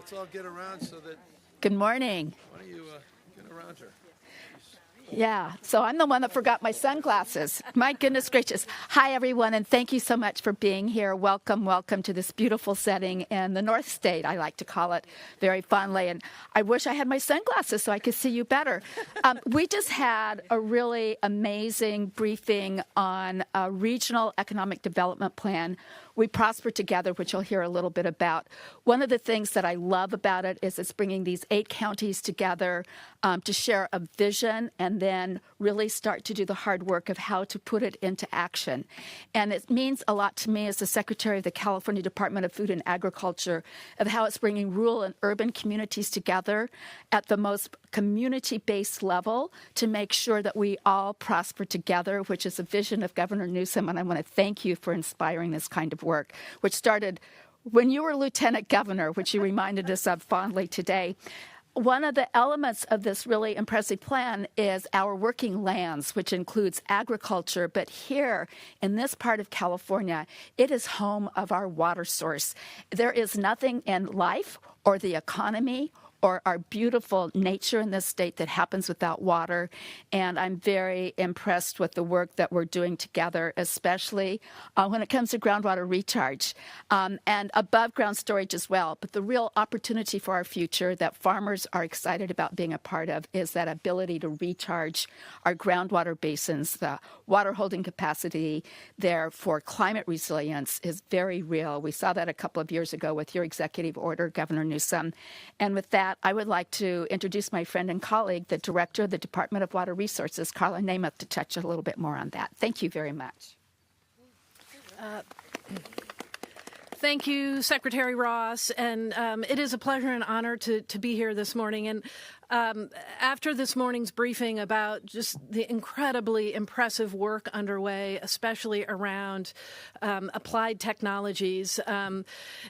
let's all get around so that... Good morning. Why don't you get around her? Yeah, so I'm the one that forgot my sunglasses. My goodness gracious. Hi, everyone, and thank you so much for being here. Welcome, welcome to this beautiful setting in the North State, I like to call it very fondly. And I wish I had my sunglasses so I could see you better. We just had a really amazing briefing on a regional economic development plan. We prosper together, which you'll hear a little bit about. One of the things that I love about it is it's bringing these 8 counties together to share a vision and then really start to do the hard work of how to put it into action. And it means a lot to me as the Secretary of the California Department of Food and Agriculture of how it's bringing rural and urban communities together at the most community-based level to make sure that we all prosper together, which is a vision of Governor Newsom. And I want to thank you for inspiring this kind of work, which started when you were Lieutenant Governor, which you reminded us of fondly today. One of the elements of this really impressive plan is our working lands, which includes agriculture. But here in this part of California, it is home of our water source. There is nothing in life or the economy or our beautiful nature in this state that happens without water. And I'm very impressed with the work that we're doing together, especially when it comes to groundwater recharge and above ground storage as well. But the real opportunity for our future that farmers are excited about being a part of is that ability to recharge our groundwater basins. The water holding capacity there for climate resilience is very real. We saw that a couple of years ago with your executive order, Governor Newsom. And with that, I would like to introduce my friend and colleague, the Director of the Department of Water Resources, Carla Namath, to touch a little bit more on that. Thank you very much. Thank you, Secretary Ross, and it is a pleasure and honor to be here this morning. And after this morning's briefing about just the incredibly impressive work underway, especially around applied technologies,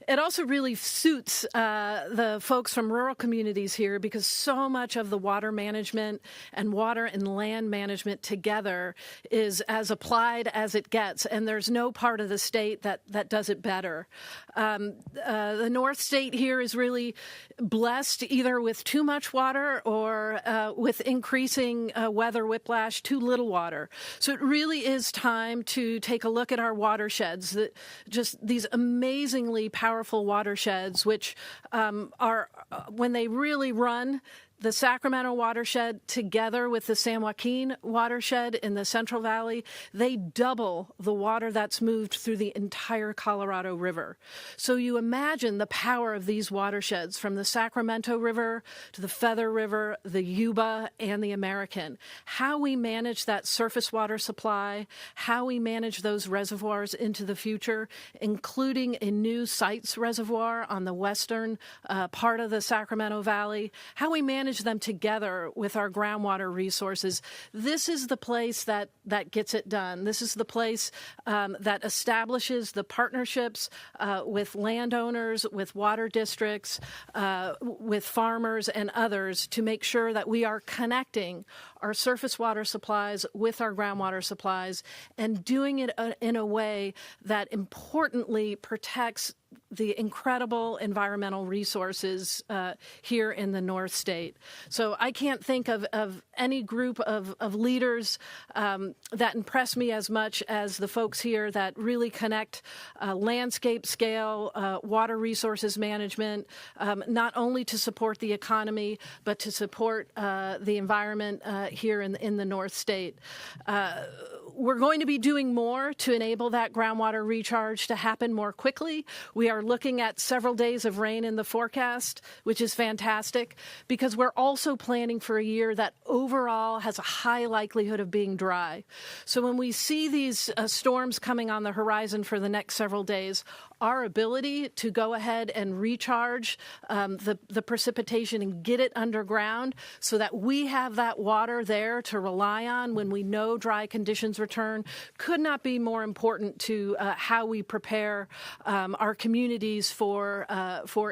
it also really suits the folks from rural communities here because so much of the water management and water and land management together is as applied as it gets, and there's no part of the state that does it better. The North State here is really blessed either with too much water or with increasing weather whiplash, too little water. So it really is time to take a look at our watersheds, just these amazingly powerful watersheds, which are, when they really run, the Sacramento watershed together with the San Joaquin watershed in the Central Valley, they double the water that's moved through the entire Colorado River. So you imagine the power of these watersheds from the Sacramento River to the Feather River, the Yuba, and the American. How we manage that surface water supply, how we manage those reservoirs into the future, including a new Sites Reservoir on the western part of the Sacramento Valley, how we manage them together with our groundwater resources. This is the place that gets it done. This is the place that establishes the partnerships with landowners, with water districts, with farmers and others to make sure that we are connecting our surface water supplies with our groundwater supplies and doing it in a way that importantly protects the incredible environmental resources here in the North State. So I can't think of any group of leaders that impress me as much as the folks here that really connect landscape scale, water resources management, not only to support the economy, but to support the environment here in the North State. We're going to be doing more to enable that groundwater recharge to happen more quickly. We are looking at several days of rain in the forecast, which is fantastic, because we're also planning for a year that overall has a high likelihood of being dry. So when we see these storms coming on the horizon for the next several days, our ability to go ahead and recharge the precipitation and get it underground so that we have that water there to rely on when we know dry conditions return could not be more important to how we prepare our communities for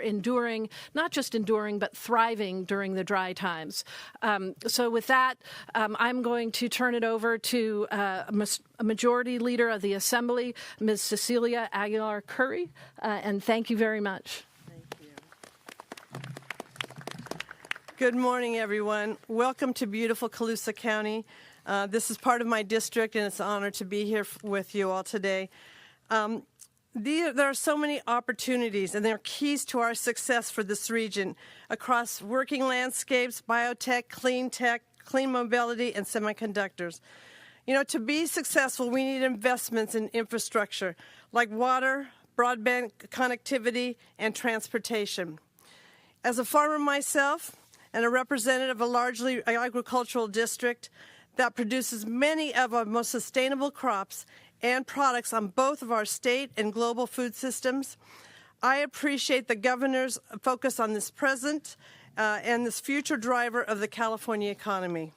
enduring, not just enduring, but thriving during the dry times. So with that, I'm going to turn it over to a Majority Leader of the Assembly, Ms. Cecilia Aguilar-Curry, and thank you very much. Thank you. Good morning, everyone. Welcome to beautiful Colusa County. This is part of my district, and it's an honor to be here with you all today. There are so many opportunities, and they're keys to our success for this region across working landscapes, biotech, clean mobility, and semiconductors. You know, to be successful, we need investments in infrastructure like water, broadband connectivity, and transportation. As a farmer myself and a representative of a largely agricultural district that produces many of our most sustainable crops and products on both of our state and global food systems, I appreciate the governor's focus on this present and this future driver of the California economy.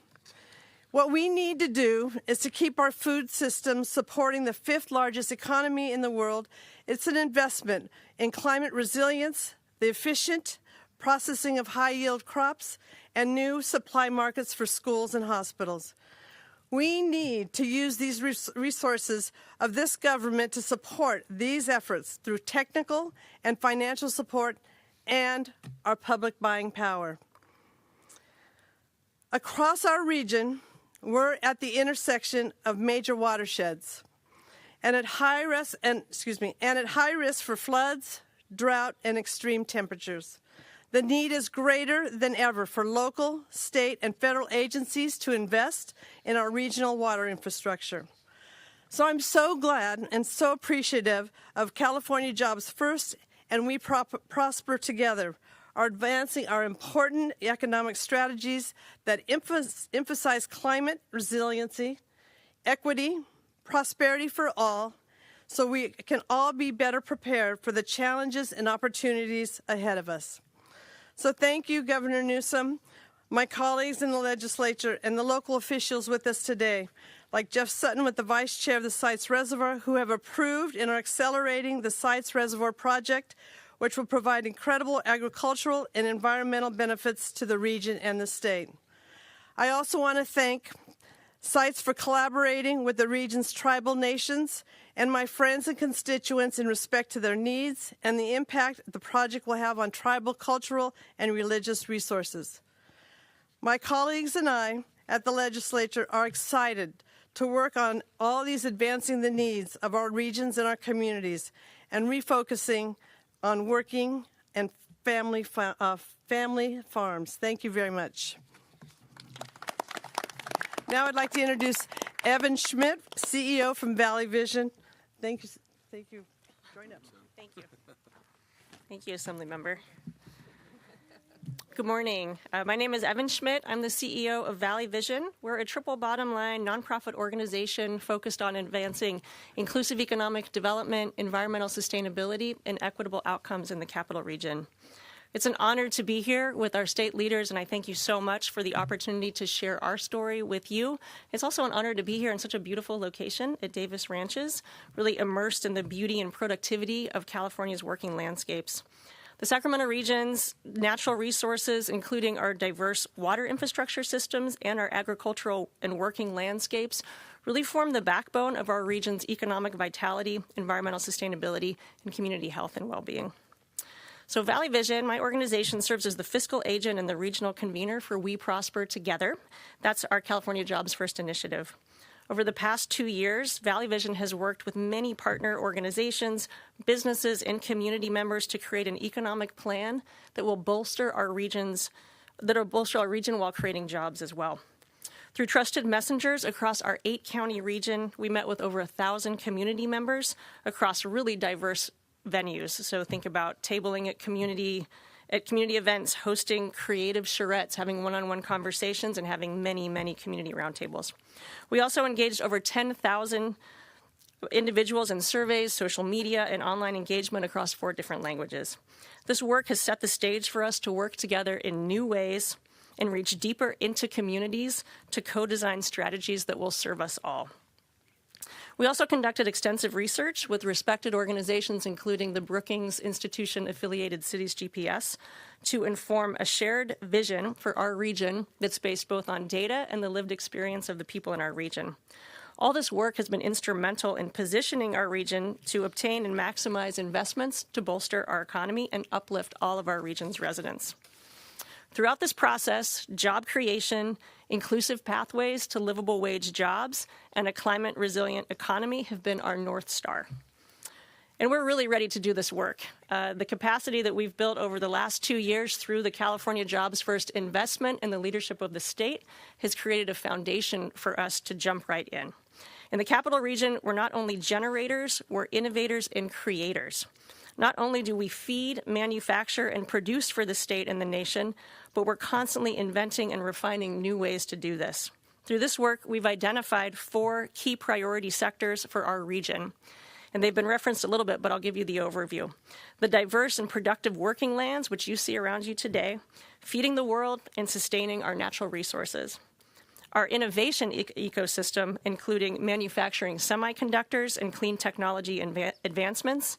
What we need to do is to keep our food system supporting the 5th largest economy in the world. It's an investment in climate resilience, the efficient processing of high-yield crops, and new supply markets for schools and hospitals. We need to use these resources of this government to support these efforts through technical and financial support and our public buying power. Across our region, we're at the intersection of major watersheds and at high risk for floods, drought, and extreme temperatures. The need is greater than ever for local, state, and federal agencies to invest in our regional water infrastructure. So I'm so glad and so appreciative of California Jobs First and We Prosper Together, are advancing our important economic strategies that emphasize climate resiliency, equity, prosperity for all, so we can all be better prepared for the challenges and opportunities ahead of us. So thank you, Governor Newsom, my colleagues in the legislature, and the local officials with us today, like Jeff Sutton with the Vice Chair of the Sites Reservoir, who have approved and are accelerating the Sites Reservoir project, which will provide incredible agricultural and environmental benefits to the region and the state. I also want to thank Sites for collaborating with the region's tribal nations and my friends and constituents in respect to their needs and the impact the project will have on tribal, cultural, and religious resources. My colleagues and I at the legislature are excited to work on all these advancing the needs of our regions and our communities and refocusing on working and family farms. Thank you very much. Now I'd like to introduce Evan Schmidt, CEO from Valley Vision. Thank you. Thank you. Join up. Thank you. Thank you, Assembly Member. Good morning. My name is Evan Schmidt. I'm the CEO of Valley Vision. We're a triple bottom line nonprofit organization focused on advancing inclusive economic development, environmental sustainability, and equitable outcomes in the Capital Region. It's an honor to be here with our state leaders, and I thank you so much for the opportunity to share our story with you. It's also an honor to be here in such a beautiful location at Davis Ranches, really immersed in the beauty and productivity of California's working landscapes. The Sacramento region's natural resources, including our diverse water infrastructure systems and our agricultural and working landscapes, really form the backbone of our region's economic vitality, environmental sustainability, and community health and well-being. So Valley Vision, my organization, serves as the fiscal agent and the regional convener for We Prosper Together. That's our California Jobs First initiative. Over the past 2 years, Valley Vision has worked with many partner organizations, businesses, and community members to create an economic plan that will bolster our region while creating jobs as well. Through trusted messengers across our 8-county region, we met with over 1,000 community members across really diverse venues. So think about tabling at community events, hosting creative charrettes, having one-on-one conversations, and having many, many community roundtables. We also engaged over 10,000 individuals in surveys, social media, and online engagement across 4 different languages. This work has set the stage for us to work together in new ways and reach deeper into communities to co-design strategies that will serve us all. We also conducted extensive research with respected organizations, including the Brookings Institution-affiliated Cities GPS, to inform a shared vision for our region that's based both on data and the lived experience of the people in our region. All this work has been instrumental in positioning our region to obtain and maximize investments to bolster our economy and uplift all of our region's residents. Throughout this process, job creation, inclusive pathways to livable wage jobs, and a climate-resilient economy have been our North Star. And we're really ready to do this work. The capacity that we've built over the last 2 years through the California Jobs First investment and the leadership of the state has created a foundation for us to jump right in. In the Capital Region, we're not only generators, we're innovators and creators. Not only do we feed, manufacture, and produce for the state and the nation, but we're constantly inventing and refining new ways to do this. Through this work, we've identified 4 key priority sectors for our region. And they've been referenced a little bit, but I'll give you the overview. The diverse and productive working lands, which you see around you today, feeding the world and sustaining our natural resources. Our innovation ecosystem, including manufacturing semiconductors and clean technology advancements,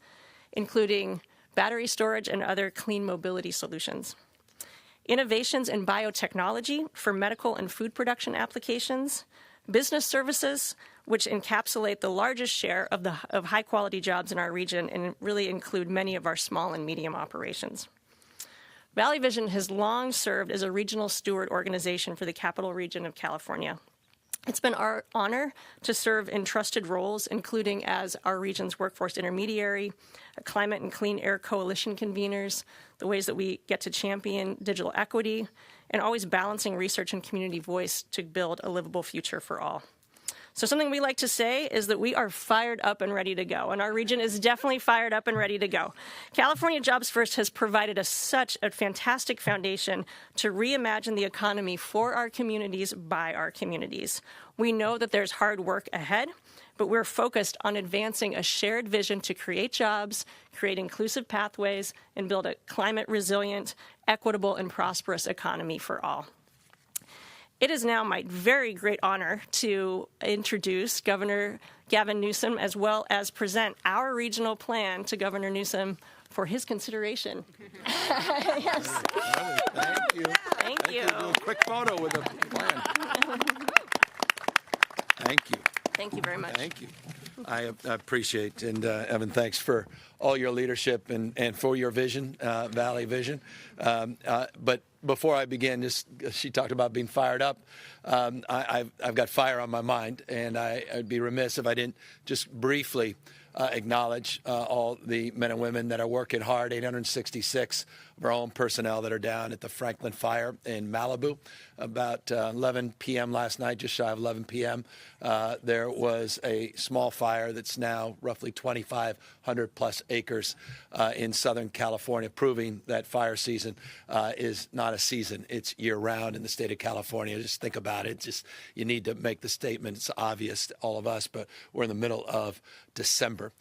including battery storage and other clean mobility solutions. Innovations in biotechnology for medical and food production applications, business services, which encapsulate the largest share of high-quality jobs in our region and really include many of our small and medium operations. Valley Vision has long served as a regional steward organization for the Capital Region of California. It's been our honor to serve in trusted roles, including as our region's workforce intermediary, climate and clean air coalition conveners, the ways that we get to champion digital equity, and always balancing research and community voice to build a livable future for all. So something we like to say is that we are fired up and ready to go, and our region is definitely fired up and ready to go. California Jobs First has provided us such a fantastic foundation to reimagine the economy for our communities by our communities. We know that there's hard work ahead, but we're focused on advancing a shared vision to create jobs, create inclusive pathways, and build a climate-resilient, equitable, and prosperous economy for all. It is now my very great honor to introduce Governor Gavin Newsom, as well as present our regional plan to Governor Newsom for his consideration. Yes. Thank you. Thank you. Do a quick photo with the plan. Thank you. Thank you very much. Thank you. I appreciate, and Evan, thanks for all your leadership and for your vision, Valley Vision. But before I begin, she talked about being fired up. I've got fire on my mind, and I'd be remiss if I didn't just briefly acknowledge all the men and women that are working hard, 866 of our own personnel that are down at the Franklin Fire in Malibu. About 11 p.m. last night, just shy of 11 p.m., there was a small fire that's now roughly 2,500 plus acres in Southern California, proving that fire season is not a season. It's year-round in the state of California. Just think about it. Just you need to make the statement. It's obvious to all of us, but we're in the middle of December,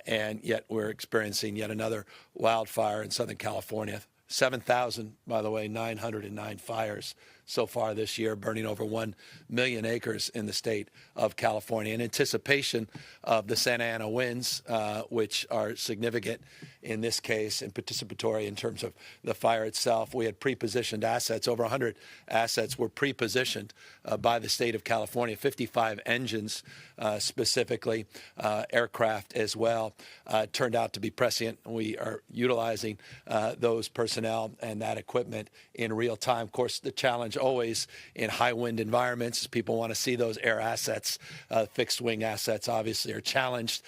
and yet we're experiencing yet another wildfire in Southern California. 7,000, by the way, 909 fires so far this year, burning over 1 million acres in the state of California. In anticipation of the Santa Ana winds, which are significant in this case and participatory in terms of the fire itself, we had pre-positioned assets. Over 100 assets were pre-positioned by the state of California, 55 engines specifically, aircraft as well, turned out to be prescient. We are utilizing those personnel and that equipment in real time. Of course, the challenge always in high wind environments, people want to see those air assets, fixed wing assets obviously are challenged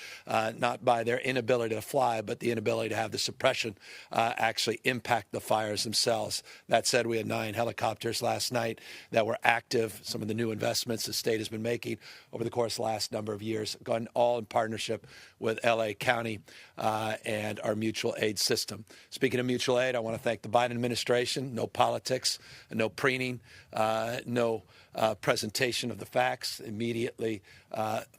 not by their inability to fly, but the inability to have the suppression actually impact the fires themselves. That said, we had 9 helicopters last night that were active. Some of the new investments the state has been making over the course of the last number of years, gone all in partnership with LA County and our mutual aid system. Speaking of mutual aid, I want to thank the Biden administration. No politics, no preening, no presentation of the facts. Immediately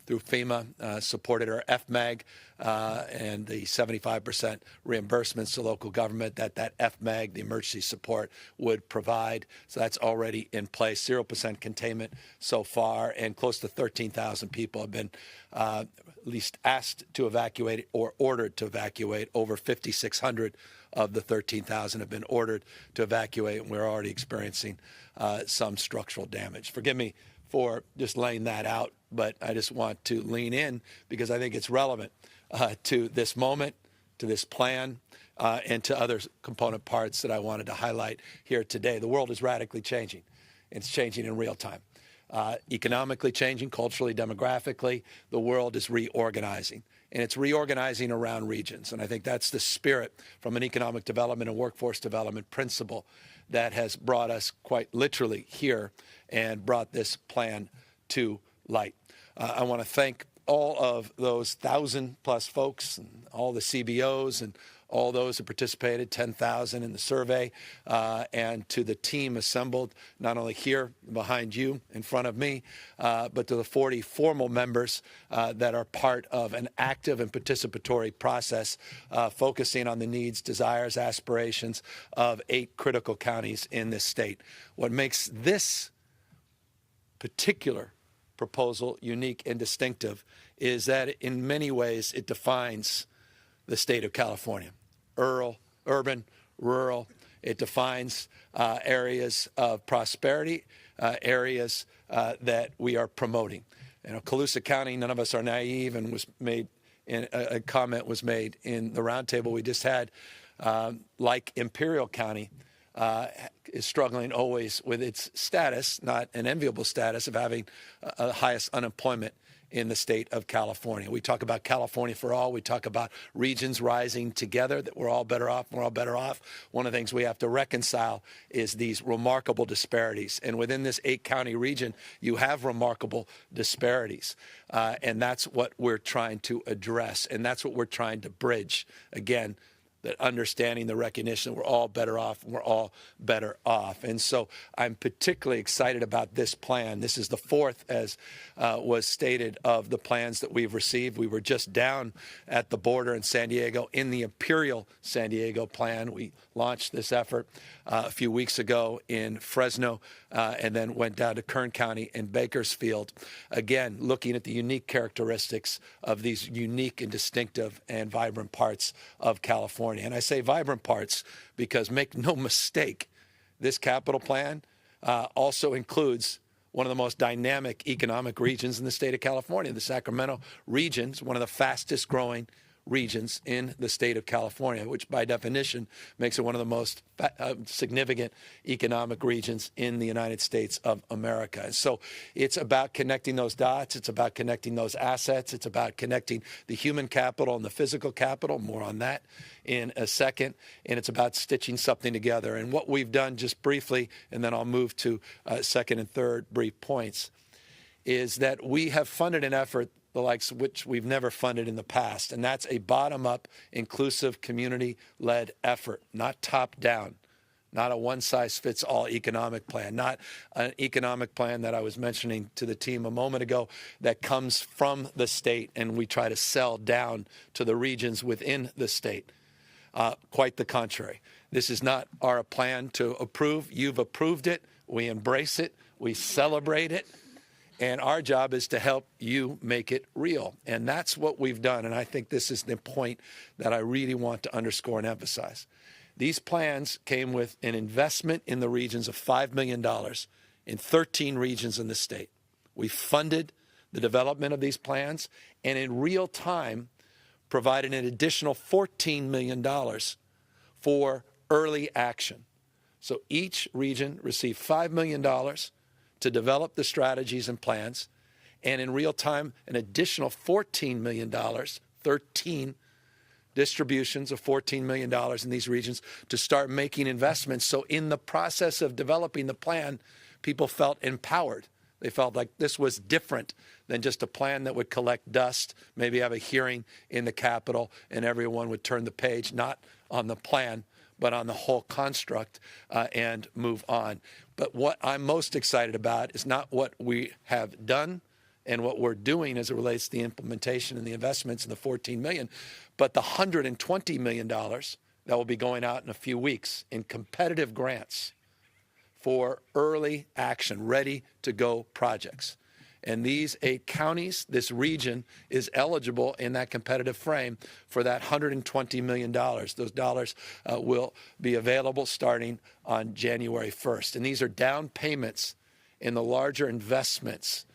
through FEMA, supported our FMAG and the 75% reimbursements to local government that FMAG, the emergency support, would provide. So that's already in place. 0% containment so far, and close to 13,000 people have been at least asked to evacuate or ordered to evacuate. Over 5,600 of the 13,000 have been ordered to evacuate, and we're already experiencing some structural damage. Forgive me for just laying that out, but I just want to lean in because I think it's relevant to this moment, to this plan, and to other component parts that I wanted to highlight here today. The world is radically changing. It's changing in real time. Economically changing, culturally, demographically, the world is reorganizing. And it's reorganizing around regions. And I think that's the spirit from an economic development and workforce development principle that has brought us quite literally here and brought this plan to light. I want to thank all of those 1,000-plus folks and all the CBOs and all those who participated, 10,000 in the survey, and to the team assembled not only here behind you in front of me, but to the 40 formal members that are part of an active and participatory process focusing on the needs, desires, aspirations of 8 critical counties in this state. What makes this particular proposal unique and distinctive is that in many ways it defines the state of California. Urban, rural. It defines areas of prosperity, areas that we are promoting. You know, Colusa County, none of us are naive, and a comment was made in the roundtable we just had. Like Imperial County, is struggling always with its status, not an enviable status, of having the highest unemployment in the state of California. We talk about California for all. We talk about regions rising together, that we're all better off, we're all better off. One of the things we have to reconcile is these remarkable disparities. And within this 8-county region, you have remarkable disparities. And that's what we're trying to address. And that's what we're trying to bridge. Again, that understanding, the recognition that we're all better off, and we're all better off. And so I'm particularly excited about this plan. This is the 4th, as was stated, of the plans that we've received. We were just down at the border in San Diego in the Imperial San Diego plan. We launched this effort a few weeks ago in Fresno and then went down to Kern County and Bakersfield. Again, looking at the unique characteristics of these unique and distinctive and vibrant parts of California. And I say vibrant parts because, make no mistake, this capital plan also includes one of the most dynamic economic regions in the state of California. The Sacramento region is one of the fastest growing regions in the state of California, which by definition makes it one of the most significant economic regions in the United States of America. And so it's about connecting those dots. It's about connecting those assets. It's about connecting the human capital and the physical capital. More on that in a second. And it's about stitching something together. And what we've done, just briefly, and then I'll move to second and third brief points, is that we have funded an effort the likes of which we've never funded in the past, and that's a bottom-up, inclusive, community-led effort, not top-down, not a one-size-fits-all economic plan, not an economic plan that I was mentioning to the team a moment ago that comes from the state and we try to sell down to the regions within the state. Quite the contrary. This is not our plan to approve. You've approved it. We embrace it. We celebrate it. And our job is to help you make it real. And that's what we've done. And I think this is the point that I really want to underscore and emphasize. These plans came with an investment in the regions of $5 million in 13 regions in the state. We funded the development of these plans and in real time provided an additional $14 million for early action. So each region received $5 million to develop the strategies and plans, and in real time, an additional $14 million, 13 distributions of $14 million in these regions to start making investments. So in the process of developing the plan, people felt empowered. They felt like this was different than just a plan that would collect dust, maybe have a hearing in the Capitol, and everyone would turn the page, not on the plan, but on the whole construct and move on. But what I'm most excited about is not what we have done and what we're doing as it relates to the implementation and the investments in the $14 million, but the $120 million that will be going out in a few weeks in competitive grants for early action, ready-to-go projects. And these 8 counties, this region, is eligible in that competitive frame for that $120 million. Those dollars will be available starting on January 1st. And these are down payments in the larger investments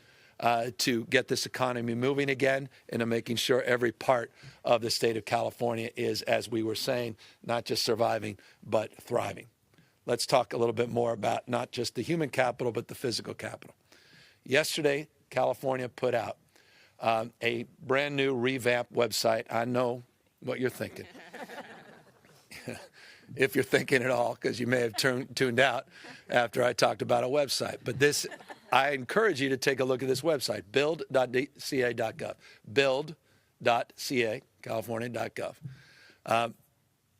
to get this economy moving again and to making sure every part of the state of California is, as we were saying, not just surviving, but thriving. Let's talk a little bit more about not just the human capital, but the physical capital. Yesterday, California put out a brand new revamped website. I know what you're thinking. If you're thinking at all, because you may have tuned out after I talked about a website. But this, I encourage you to take a look at this website, build.ca.gov. Build.ca, California.gov.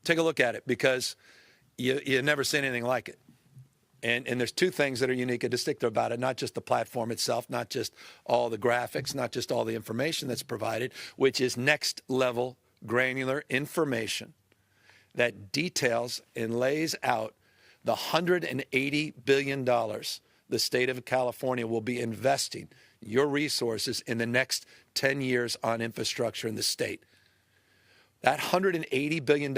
Take a look at it, because you've never seen anything like it. And there's two things that are unique and distinctive about it, not just the platform itself, not just all the graphics, not just all the information that's provided, which is next level granular information that details and lays out the $180 billion the state of California will be investing your resources in the next 10 years on infrastructure in the state. That $180 billion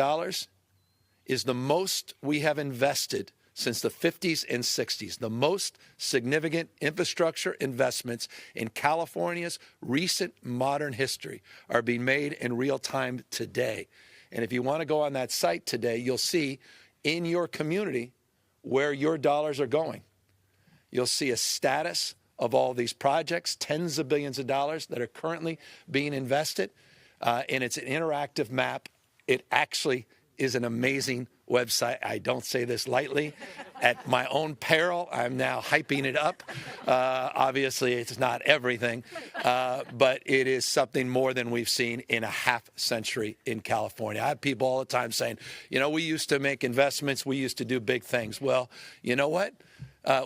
is the most we have invested since the 50s and 60s, the most significant infrastructure investments in California's recent modern history are being made in real time today. And if you want to go on that site today, you'll see in your community where your dollars are going. You'll see a status of all these projects, tens of billions of dollars that are currently being invested. And it's an interactive map. It actually is an amazing website. I don't say this lightly. At my own peril, I'm now hyping it up. Obviously, it's not everything, but it is something more than we've seen in a half century in California. I have people all the time saying, you know, we used to make investments. We used to do big things. Well, you know what?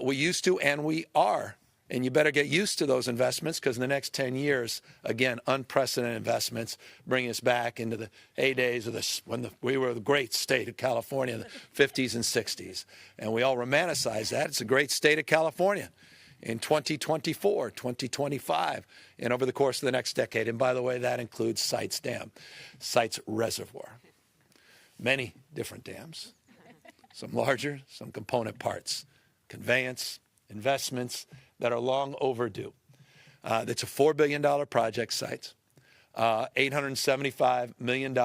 We used to, and we are. And you better get used to those investments, because in the next 10 years, again, unprecedented investments bring us back into the heydays of when we were the great state of California in the 50s and 60s. And we all romanticize that. It's a great state of California in 2024, 2025, and over the course of the next decade. And by the way, that includes Sites Dam, Sites Reservoir. Many different dams, some larger, some component parts, conveyance, investments that are long overdue. That's a $4 billion project, Sites. $875 million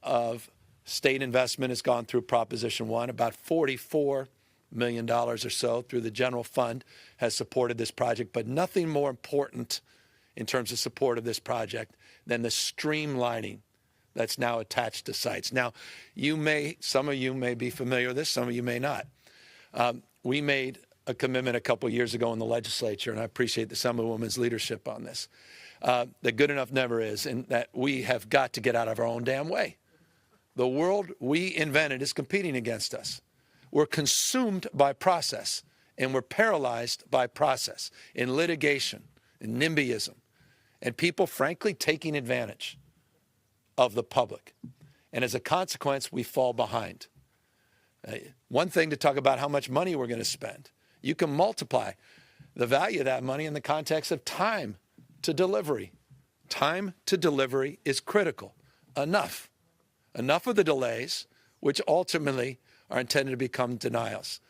of state investment has gone through Proposition 1. About $44 million or so through the general fund has supported this project. But nothing more important in terms of support of this project than the streamlining that's now attached to Sites. Now, some of you may be familiar with this, some of you may not. We made a commitment a couple years ago in the legislature, and I appreciate the Assemblywoman's leadership on this, that good enough never is, and that we have got to get out of our own damn way. The world we invented is competing against us. We're consumed by process, and we're paralyzed by process in litigation, in NIMBYism, and people, frankly, taking advantage of the public. And as a consequence, we fall behind. One thing to talk about how much money we're going to spend. You can multiply the value of that money in the context of time to delivery. Time to delivery is critical. Enough of the delays, which ultimately are intended to become denials.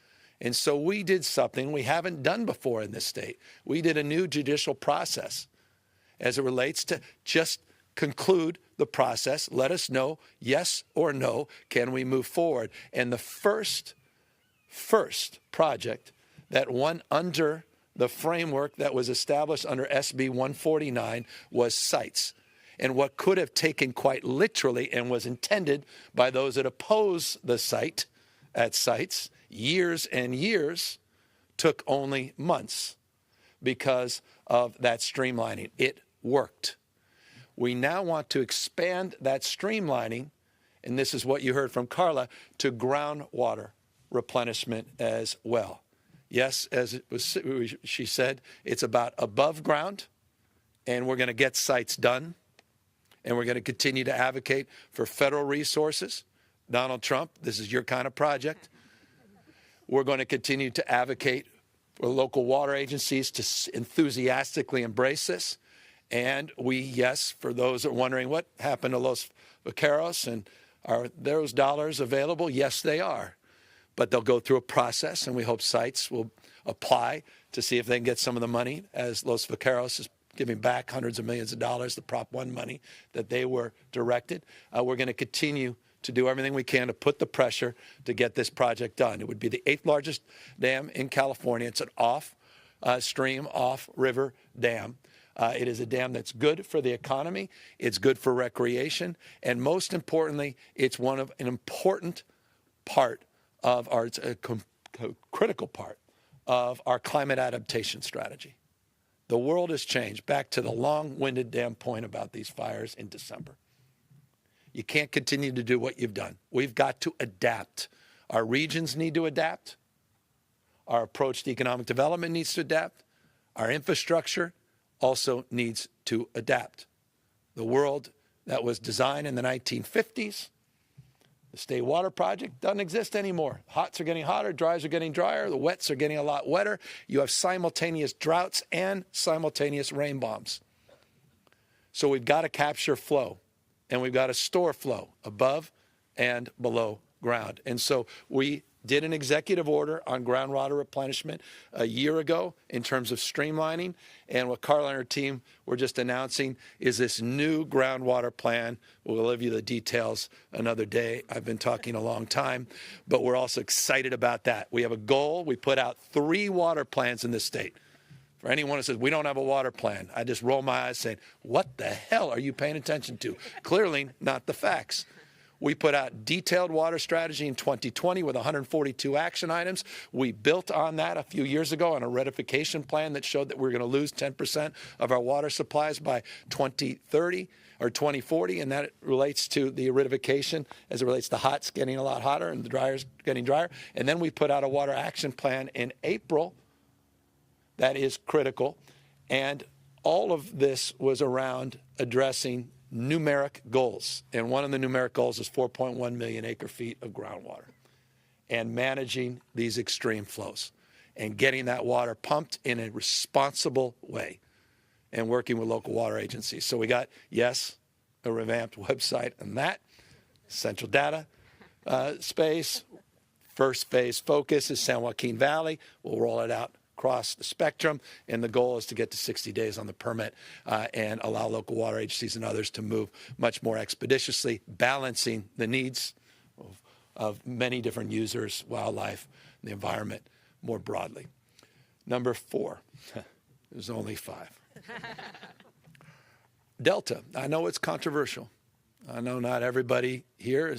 And so we did something we haven't done before in this state. We did a new judicial process as it relates to just conclude the process, let us know, yes or no, can we move forward? And the first project that went under the framework that was established under SB 149 was Sites. And what could have taken quite literally and was intended by those that oppose the site at Sites, years and years, took only months because of that streamlining. It worked. We now want to expand that streamlining, and this is what you heard from Carla, to groundwater replenishment as well. Yes, she said, it's about above ground, and we're going to get Sites done, and we're going to continue to advocate for federal resources. Donald Trump, this is your kind of project. We're going to continue to advocate for local water agencies to enthusiastically embrace this. And yes, for those that are wondering what happened to Los Vaqueros and are those dollars available? Yes, they are. But they'll go through a process, and we hope Sites will apply to see if they can get some of the money, as Los Vaqueros is giving back hundreds of millions of dollars, the Prop 1 money that they were directed. We're going to continue to do everything we can to put the pressure to get this project done. It would be the 8th largest dam in California. It's an off-stream, off-river dam. It is a dam that's good for the economy. It's good for recreation. And most importantly, it's an important part of it's a critical part of our climate adaptation strategy. The world has changed. Back to the long-winded damn point about these fires in December. You can't continue to do what you've done. We've got to adapt. Our regions need to adapt. Our approach to economic development needs to adapt. Our infrastructure also needs to adapt. The world that was designed in the 1950s, the State Water Project, doesn't exist anymore. Hots are getting hotter, dries are getting drier, the wets are getting a lot wetter. You have simultaneous droughts and simultaneous rain bombs. So we've got to capture flow, and we've got to store flow above and below ground. And so we did an executive order on groundwater replenishment a year ago in terms of streamlining. And what Carla and her team were just announcing is this new groundwater plan. We'll give you the details another day. I've been talking a long time, but we're also excited about that. We have a goal. We put out 3 water plans in this state. For anyone who says, we don't have a water plan, I just roll my eyes saying, what the hell are you paying attention to? Clearly not the facts. We put out detailed water strategy in 2020 with 142 action items. We built on that a few years ago on a ratification plan that showed that we're going to lose 10% of our water supplies by 2030 or 2040, and that relates to the aridification as it relates to hots getting a lot hotter and the dryers getting drier. And then we put out a water action plan in April that is critical, and all of this was around addressing numeric goals, and one of the numeric goals is 4.1 million acre-feet of groundwater, and managing these extreme flows and getting that water pumped in a responsible way and working with local water agencies. So we got, yes, a revamped website on that, central data space. First phase focus is San Joaquin Valley. We'll roll it out across the spectrum, and the goal is to get to 60 days on the permit and allow local water agencies and others to move much more expeditiously, balancing the needs of many different users, wildlife, and the environment more broadly. Number 4, there's only 5. Delta. I know it's controversial. I know not everybody here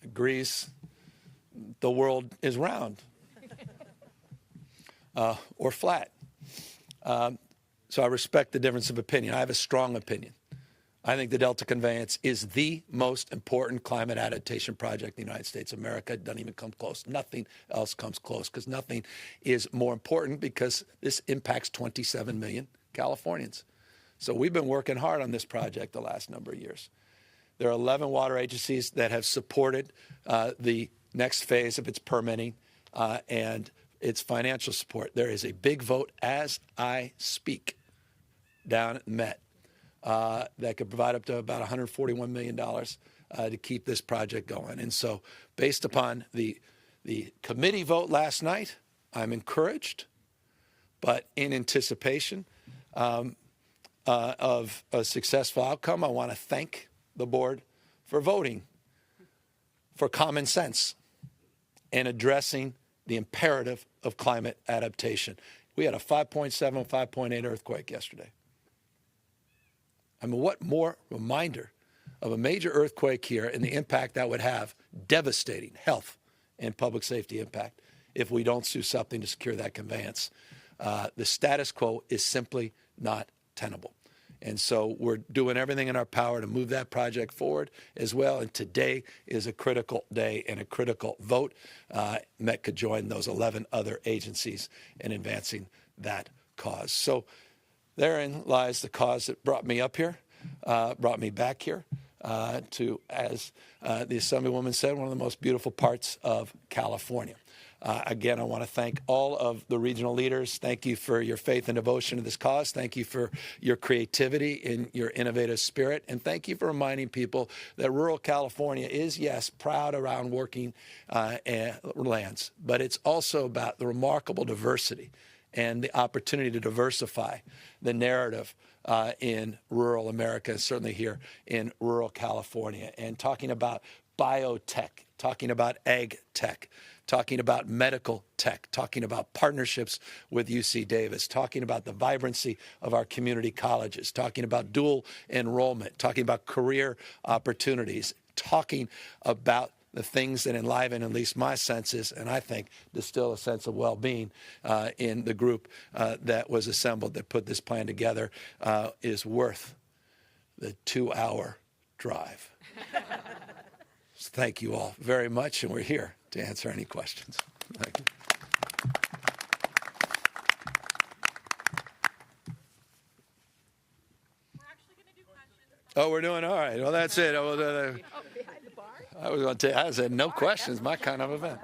agrees the world is round. Or flat. So I respect the difference of opinion. I have a strong opinion. I think the Delta Conveyance is the most important climate adaptation project in the United States of America. It doesn't even come close. Nothing else comes close, because nothing is more important, because this impacts 27 million Californians. So we've been working hard on this project the last number of years. There are 11 water agencies that have supported the next phase of its permitting and its financial support. There is a big vote as I speak down at Met that could provide up to about $141 million to keep this project going. And so based upon the committee vote last night, I'm encouraged, but in anticipation of a successful outcome, I want to thank the board for voting for common sense and addressing the imperative of climate adaptation. We had a 5.7, 5.8 earthquake yesterday. I mean, what more reminder of a major earthquake here and the impact that would have, devastating health and public safety impact, if we don't do something to secure that conveyance. The status quo is simply not tenable. And so we're doing everything in our power to move that project forward as well. And today is a critical day and a critical vote. Met could join those 11 other agencies in advancing that cause. So therein lies the cause that brought me up here, brought me back here to, as the Assemblywoman said, one of the most beautiful parts of California. Again, I want to thank all of the regional leaders. Thank you for your faith and devotion to this cause. Thank you for your creativity and your innovative spirit. And thank you for reminding people that rural California is, yes, proud around working lands, but it's also about the remarkable diversity and the opportunity to diversify the narrative in rural America, certainly here in rural California. And talking about biotech, talking about ag tech, talking about medical tech, talking about partnerships with UC Davis, talking about the vibrancy of our community colleges, talking about dual enrollment, talking about career opportunities, talking about the things that enliven at least my senses, and I think distill a sense of well-being in the group that was assembled that put this plan together is worth the 2-hour drive. So thank you all very much, and we're here to answer any questions. Thank you. Oh, we're doing all right. Well, that's it. I was going to tell you, I said no questions, my kind of event.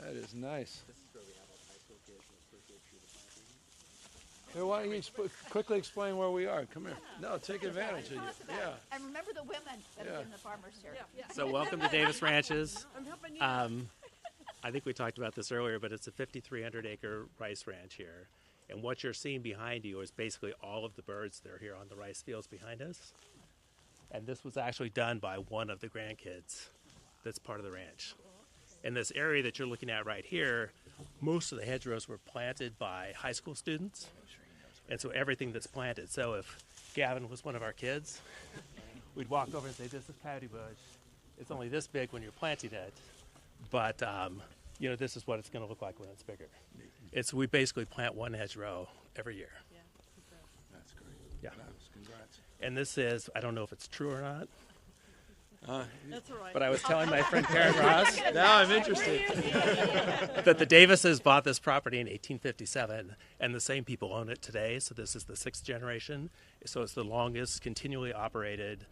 That is nice. Here, why don't you quickly explain where we are? Come here. No, take advantage of you. Yeah. And remember the women that are in the farmer's shirt. So welcome to Davis Ranches. I think we talked about this earlier, but it's a 5,300 acre rice ranch here. And what you're seeing behind you is basically all of the birds that are here on the rice fields behind us. And this was actually done by one of the grandkids that's part of the ranch. In this area that you're looking at right here, most of the hedgerows were planted by high school students. And so everything that's planted. So if Gavin was one of our kids, we'd walk over and say, this is patty bush. It's only this big when you're planting it. But, this is what it's going to look like when it's bigger. We basically plant one hedgerow every year. That's great. Yeah. Congrats. And this is, I don't know if it's true or not, That's all right. but I was telling my friend Karen Ross Now I'm interested. that the Davises bought this property in 1857, and the same people own it today. So this is the 6th generation. So it's the longest continually operated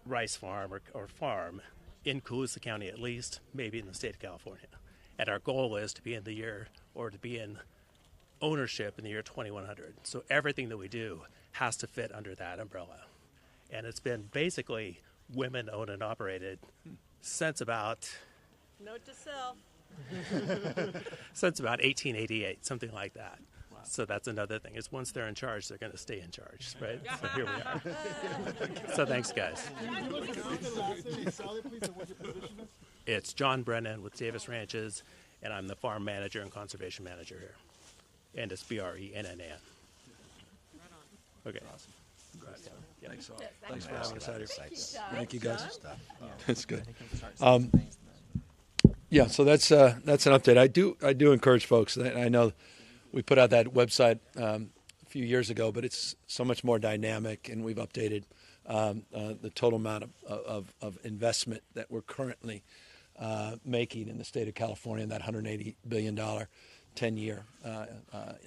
rice farm or farm in Colusa County, at least, maybe in the state of California. And our goal is to be in ownership in the year 2100. So everything that we do has to fit under that umbrella. And it's been basically women owned and operated since about Note to self. 1888, something like that. Wow. So that's another thing, is once they're in charge, they're going to stay in charge, right? So here we are. So thanks, guys. It's John Brennan with Davis Ranches, and I'm the farm manager and conservation manager here. And it's BRENNAN. Okay. Awesome. Congrats. Yeah. Thanks all. Thanks for having us out here. Thank you, guys. That's good. Yeah, so that's an update. I do encourage folks. I know we put out that website a few years ago, but it's so much more dynamic, and we've updated the total amount of investment that we're currently making in the state of California, that $180 billion 10-year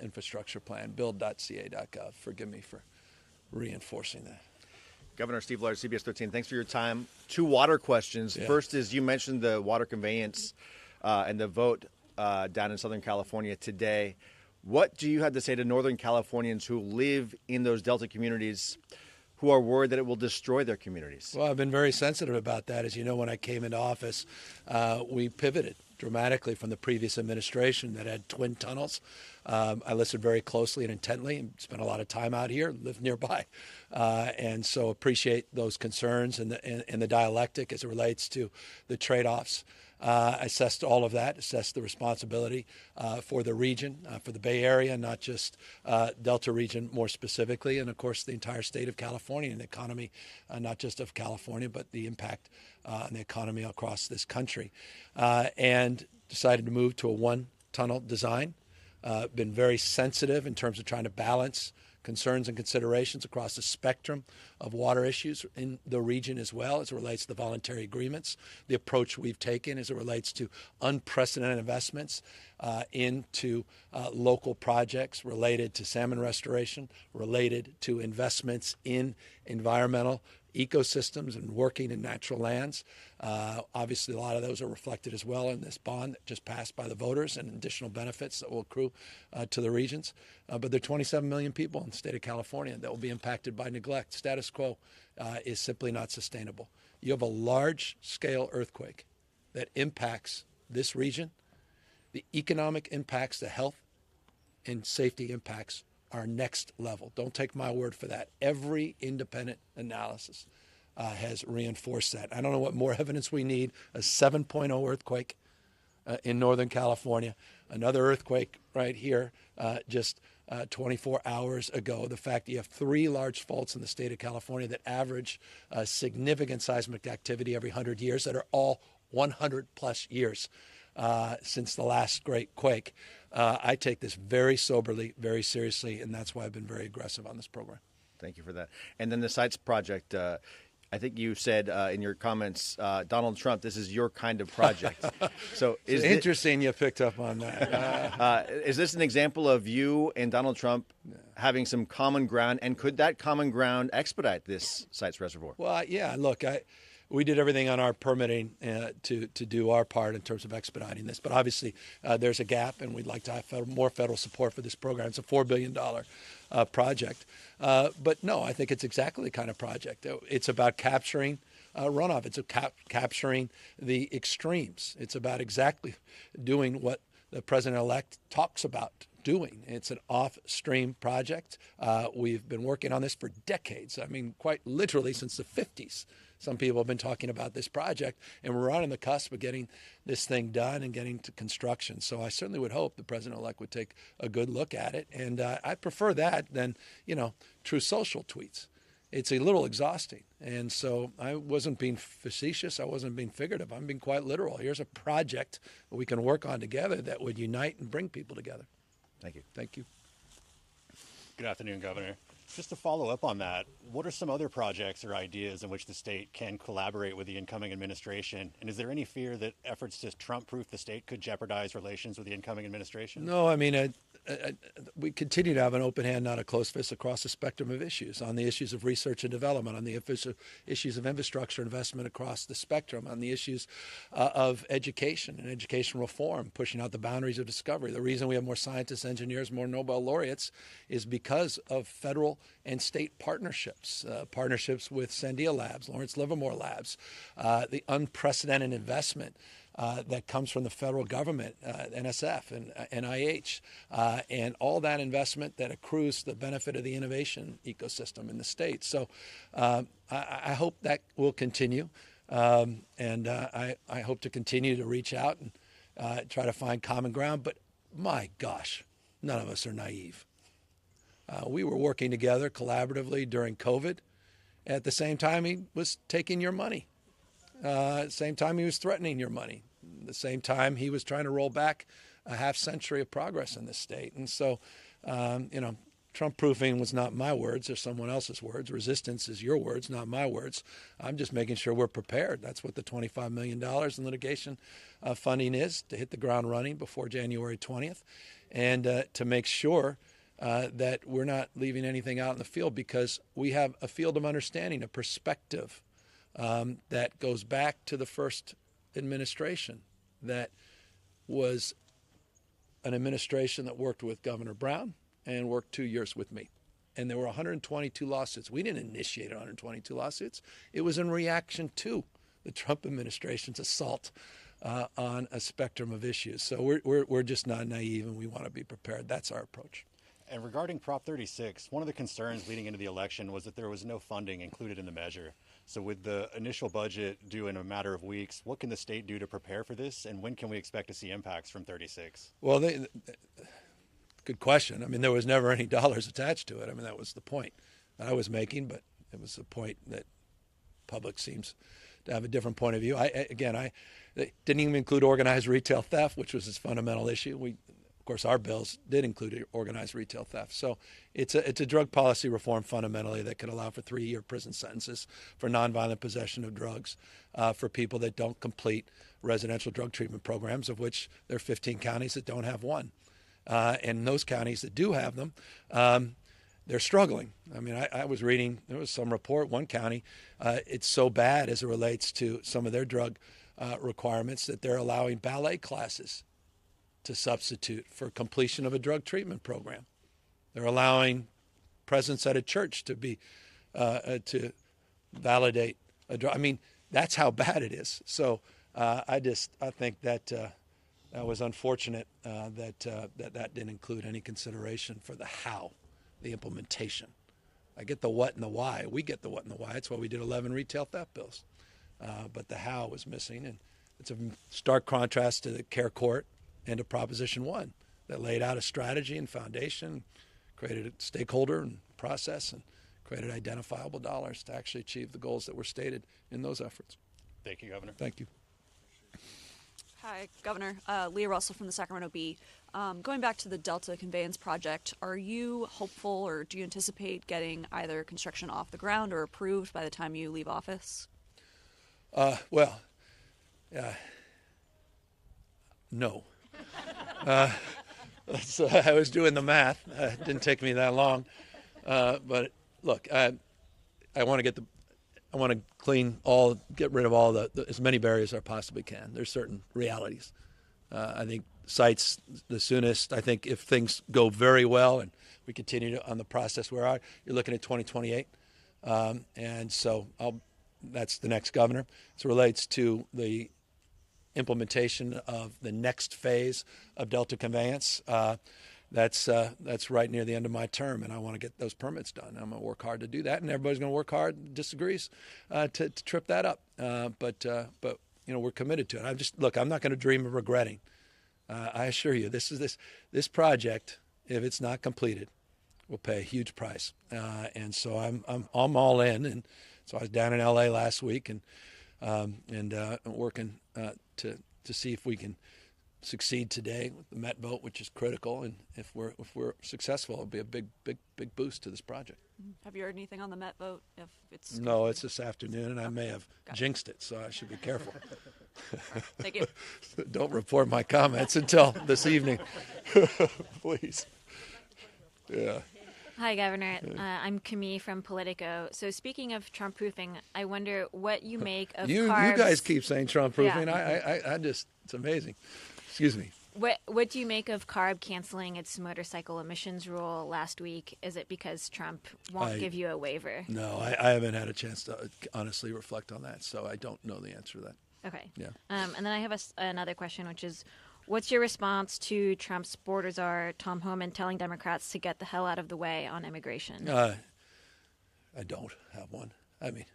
infrastructure plan, build.ca.gov. Forgive me for reinforcing that. Governor Steve Lard, CBS 13, thanks for your time. 2 water questions. Yeah. First is, you mentioned the water conveyance and the vote down in Southern California today. What do you have to say to Northern Californians who live in those Delta communities who are worried that it will destroy their communities? Well, I've been very sensitive about that. As you know, when I came into office, we pivoted dramatically from the previous administration that had twin tunnels. I listened very closely and intently and spent a lot of time out here, lived nearby. And so appreciate those concerns and the dialectic as it relates to the trade-offs. Assessed all of that, assessed the responsibility for the region, for the Bay Area, not just Delta region more specifically, and of course the entire state of California and the economy, not just of California, but the impact on the economy across this country. And decided to move to a one-tunnel design. Been very sensitive in terms of trying to balance concerns and considerations across the spectrum of water issues in the region as well as it relates to the voluntary agreements, the approach we've taken as it relates to unprecedented investments into local projects related to salmon restoration, related to investments in environmental ecosystems and working in natural lands. Obviously, a lot of those are reflected as well in this bond that just passed by the voters and additional benefits that will accrue to the regions. But there are 27 million people in the state of California that will be impacted by neglect. Status quo is simply not sustainable. You have a large-scale earthquake that impacts this region. The economic impacts, the health and safety impacts are next level. Don't take my word for that. Every independent analysis has reinforced that. I don't know what more evidence we need. A 7.0 earthquake in Northern California, another earthquake right here just 24 hours ago. The fact that you have 3 large faults in the state of California that average significant seismic activity every 100 years that are all 100 plus years since the last great quake. I take this very soberly, very seriously, and that's why I've been very aggressive on this program. Thank you for that. And then the Sites Project, I think you said in your comments, Donald Trump, this is your kind of project. So is Interesting you picked up on that. is this an example of you and Donald Trump having some common ground, and could that common ground expedite this Sites Reservoir? Well, yeah, look, we did everything on our permitting to do our part in terms of expediting this. But obviously, there's a gap, and we'd like to have more federal support for this program. It's a $4 billion project. But no, I think it's exactly the kind of project. It's about capturing runoff. It's capturing the extremes. It's about exactly doing what the president-elect talks about doing. It's an off-stream project. We've been working on this for decades. I mean, quite literally since the 50s. Some people have been talking about this project, and we're right on the cusp of getting this thing done and getting to construction. So I certainly would hope the president-elect would take a good look at it. And I prefer that than, true social tweets. It's a little exhausting. And so I wasn't being facetious. I wasn't being figurative. I'm being quite literal. Here's a project that we can work on together that would unite and bring people together. Thank you. Thank you. Good afternoon, Governor. Just to follow up on that, what are some other projects or ideas in which the state can collaborate with the incoming administration? And is there any fear that efforts to Trump-proof the state could jeopardize relations with the incoming administration? No, I mean, we continue to have an open hand, not a closed fist, across the spectrum of issues, on the issues of research and development, on the issues of infrastructure investment across the spectrum, on the issues of education and education reform, pushing out the boundaries of discovery. The reason we have more scientists, engineers, more Nobel laureates is because of federal and state partnerships, partnerships with Sandia Labs, Lawrence Livermore Labs, the unprecedented investment that comes from the federal government, NSF and NIH, and all that investment that accrues to the benefit of the innovation ecosystem in the state. So I hope that will continue, and I hope to continue to reach out and try to find common ground. But my gosh, none of us are naive. We were working together collaboratively during COVID. At the same time, he was taking your money. At the same time, he was threatening your money. At the same time, he was trying to roll back a half century of progress in this state. And so, Trump-proofing was not my words or someone else's words. Resistance is your words, not my words. I'm just making sure we're prepared. That's what the $25 million in litigation funding is, to hit the ground running before January 20th, and to make sure that we're not leaving anything out in the field, because we have a field of understanding, a perspective that goes back to the first administration, that was an administration that worked with Governor Brown and worked 2 years with me. And there were 122 lawsuits. We didn't initiate 122 lawsuits. It was in reaction to the Trump administration's assault on a spectrum of issues. So we're just not naive, and we want to be prepared. That's our approach. And regarding Prop 36, one of the concerns leading into the election was that there was no funding included in the measure. So with the initial budget due in a matter of weeks, what can the state do to prepare for this, and when can we expect to see impacts from 36? Well, good question. I mean, there was never any dollars attached to it. I mean, that was the point that I was making, but it was the point that public seems to have a different point of view. I didn't even include organized retail theft, which was its fundamental issue. Of course, our bills did include organized retail theft. So it's a drug policy reform fundamentally that could allow for 3-year prison sentences for nonviolent possession of drugs for people that don't complete residential drug treatment programs, of which there are 15 counties that don't have one. And those counties that do have them, they're struggling. I mean, I was reading, there was some report, one county, it's so bad as it relates to some of their drug requirements that they're allowing ballet classes to substitute for completion of a drug treatment program. They're allowing presence at a church to be to validate a drug. I mean, that's how bad it is. So I think that that was unfortunate that didn't include any consideration for the how, the implementation. I get the what and the why. We get the what and the why. That's why we did 11 retail theft bills. But the how was missing, and it's a stark contrast to the Care Court and to Proposition 1 that laid out a strategy and foundation, created a stakeholder and process, and created identifiable dollars to actually achieve the goals that were stated in those efforts. Thank you, Governor. Thank you. Hi, Governor. Leah Russell from the Sacramento Bee. Going back to the Delta Conveyance Project, are you hopeful, or do you anticipate getting either construction off the ground or approved by the time you leave office? No. I was doing the math. It didn't take me that long. But look, I want to get I want to get rid of all as many barriers as I possibly can. There's certain realities. I think sites the soonest. I think if things go very well and we continue on the process we're at, you're looking at 2028. And so that's the next governor. As it relates to the implementation of the next phase of Delta conveyance, that's right near the end of my term, and I want to get those permits done. I'm going to work hard to do that, and everybody's going to work hard, disagrees, to trip that up. But we're committed to it. I'm not going to dream of regretting. I assure you, this project, if it's not completed, will pay a huge price. And so I'm all in. And so I was down in L.A. last week and working to see if we can succeed today with the Met vote, which is critical. And if we're successful, it'll be a big boost to this project. Have you heard anything on the Met vote? If it's No, it's this afternoon, and I may have jinxed it, so I should be careful. Thank you. Don't report my comments until this evening, please. Yeah. Hi, Governor. I'm Camille from Politico. So speaking of Trump-proofing, I wonder what you make of You carbs. guys keep saying Trump-proofing. Yeah. I just, it's amazing. Excuse me. What do you make of CARB canceling its motorcycle emissions rule last week? Is it because Trump won't give you a waiver? No, I haven't had a chance to honestly reflect on that, so I don't know the answer to that. Okay. Yeah. And then I have another question, which is, what's your response to Trump's border czar, Tom Homan, telling Democrats to get the hell out of the way on immigration? I don't have one. I mean,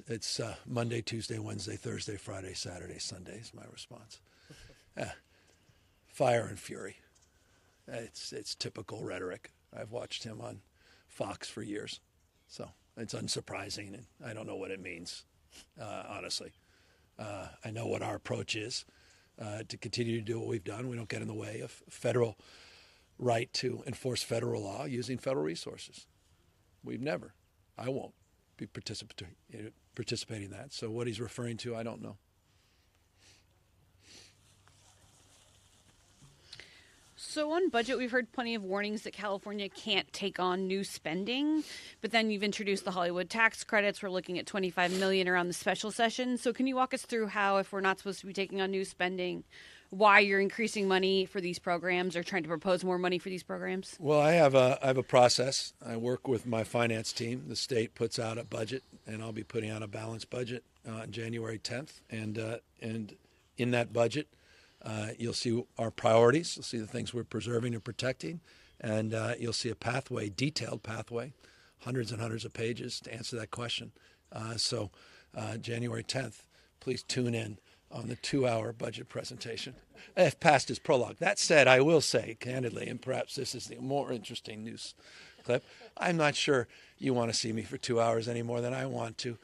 it's Monday, Tuesday, Wednesday, Thursday, Friday, Saturday, Sunday is my response. Fire and fury. It's typical rhetoric. I've watched him on Fox for years, so it's unsurprising, and I don't know what it means, honestly. I know what our approach is. To continue to do what we've done. We don't get in the way of federal right to enforce federal law using federal resources. I won't be participating in that. So what he's referring to, I don't know. So on budget, we've heard plenty of warnings that California can't take on new spending, but then you've introduced the Hollywood tax credits. We're looking at $25 million around the special session. So can you walk us through how, if we're not supposed to be taking on new spending, why you're increasing money for these programs or trying to propose more money for these programs? Well, I have a process. I work with my finance team. The state puts out a budget, and I'll be putting out a balanced budget on January 10th. And in that budget, you'll see our priorities. You'll see the things we're preserving and protecting. And you'll see a detailed pathway, hundreds and hundreds of pages to answer that question. So January 10th, please tune in on the 2-hour budget presentation, if past is prologue. That said, I will say candidly, and perhaps this is the more interesting news clip, I'm not sure you want to see me for 2 hours any more than I want to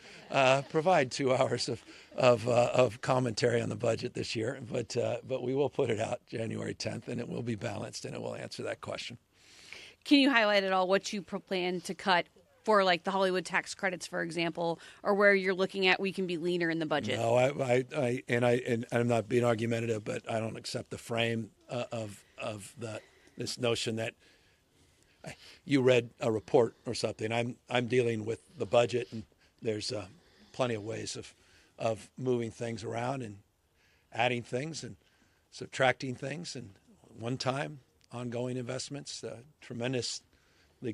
provide 2 hours of commentary on the budget this year. But we will put it out January 10th, and it will be balanced, and it will answer that question. Can you highlight at all what you plan to cut for, like, the Hollywood tax credits, for example, or where you're looking at we can be leaner in the budget? No, I'm not being argumentative, but I don't accept the frame of this notion that you read a report or something. I'm dealing with the budget, and there's plenty of ways of moving things around and adding things and subtracting things, and one-time ongoing investments. Tremendously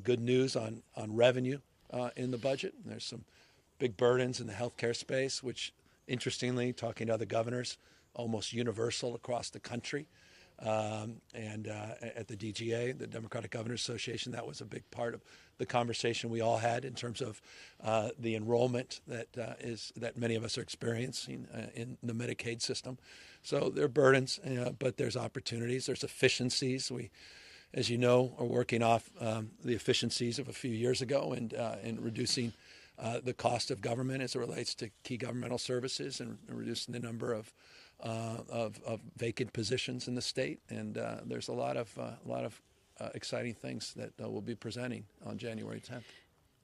good news on revenue in the budget. There's some big burdens in the healthcare space, which, interestingly, talking to other governors, almost universal across the country. And at the DGA, the Democratic Governors Association, that was a big part of the conversation we all had in terms of the enrollment that many of us are experiencing in the Medicaid system. So there are burdens, but there's opportunities. There's efficiencies. We, as you know, are working off the efficiencies of a few years ago and reducing the cost of government as it relates to key governmental services and reducing the number of vacant positions in the state. And there's a lot of exciting things that we'll be presenting on January 10th.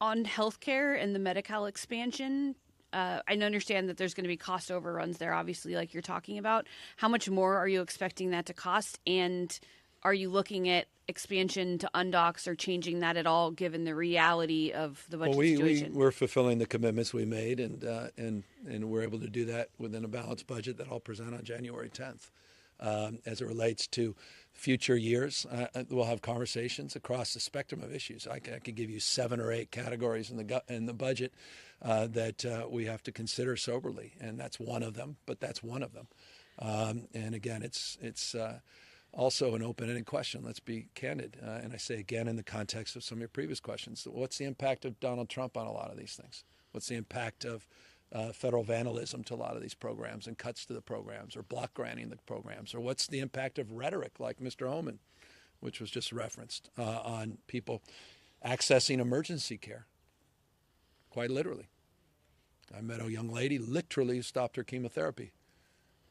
On healthcare and the Medi-Cal expansion, I understand that there's going to be cost overruns there, obviously, like you're talking about. How much more are you expecting that to cost? And are you looking at expansion to undocks or changing that at all, given the reality of the budget situation? We're fulfilling the commitments we made, and we're able to do that within a balanced budget that I'll present on January 10th. As it relates to future years, we'll have conversations across the spectrum of issues. I could give you 7 or 8 categories in the budget that we have to consider soberly, and that's one of them. But that's one of them. And again, it's also an open-ended question. Let's be candid. And I say again in the context of some of your previous questions, what's the impact of Donald Trump on a lot of these things? What's the impact of federal vandalism to a lot of these programs and cuts to the programs, or block granting the programs? Or what's the impact of rhetoric like Mr. Homan, which was just referenced, on people accessing emergency care? Quite literally. I met a young lady literally who stopped her chemotherapy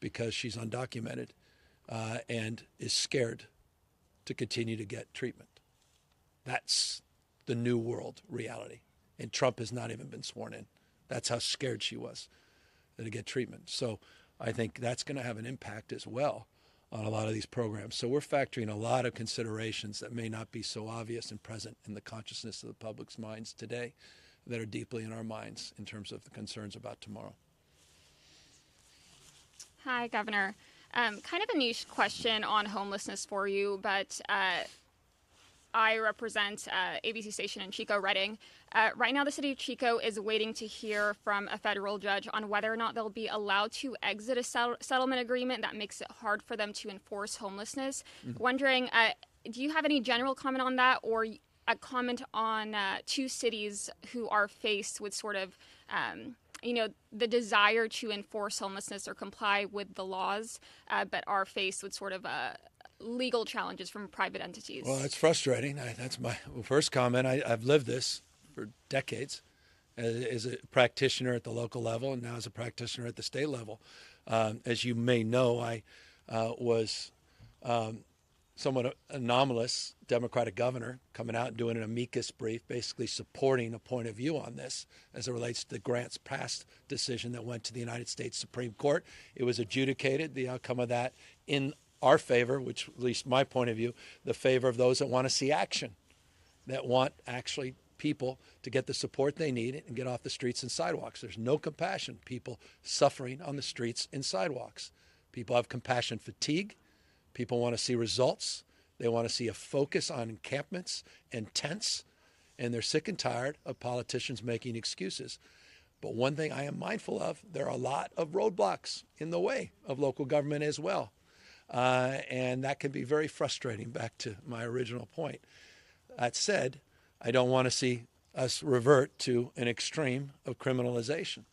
because she's undocumented and is scared to continue to get treatment. That's the new world reality. And Trump has not even been sworn in. That's how scared she was to get treatment. So I think that's going to have an impact as well on a lot of these programs. So we're factoring a lot of considerations that may not be so obvious and present in the consciousness of the public's minds today, that are deeply in our minds in terms of the concerns about tomorrow. Hi, Governor. Kind of a niche question on homelessness for you, but I represent ABC station in Chico, Redding. Right now, the city of Chico is waiting to hear from a federal judge on whether or not they'll be allowed to exit a settlement agreement that makes it hard for them to enforce homelessness. Wondering, do you have any general comment on that, or a comment on 2 cities who are faced with sort of, the desire to enforce homelessness or comply with the laws, but are faced with sort of legal challenges from private entities? Well, it's frustrating. That's my first comment. I've lived this for decades as a practitioner at the local level, and now as a practitioner at the state level. As you may know, I was somewhat anomalous Democratic governor coming out and doing an amicus brief, basically supporting a point of view on this as it relates to the grants passed decision that went to the United States Supreme Court. It was adjudicated, the outcome of that, in our favor, which at least my point of view, the favor of those that want to see action, that want actually people to get the support they need and get off the streets and sidewalks. There's no compassion. People suffering on the streets and sidewalks. People have compassion fatigue. People want to see results. They want to see a focus on encampments and tents, and they're sick and tired of politicians making excuses. But one thing I am mindful of, there are a lot of roadblocks in the way of local government as well. And that can be very frustrating, back to my original point. That said, I don't want to see us revert to an extreme of criminalization.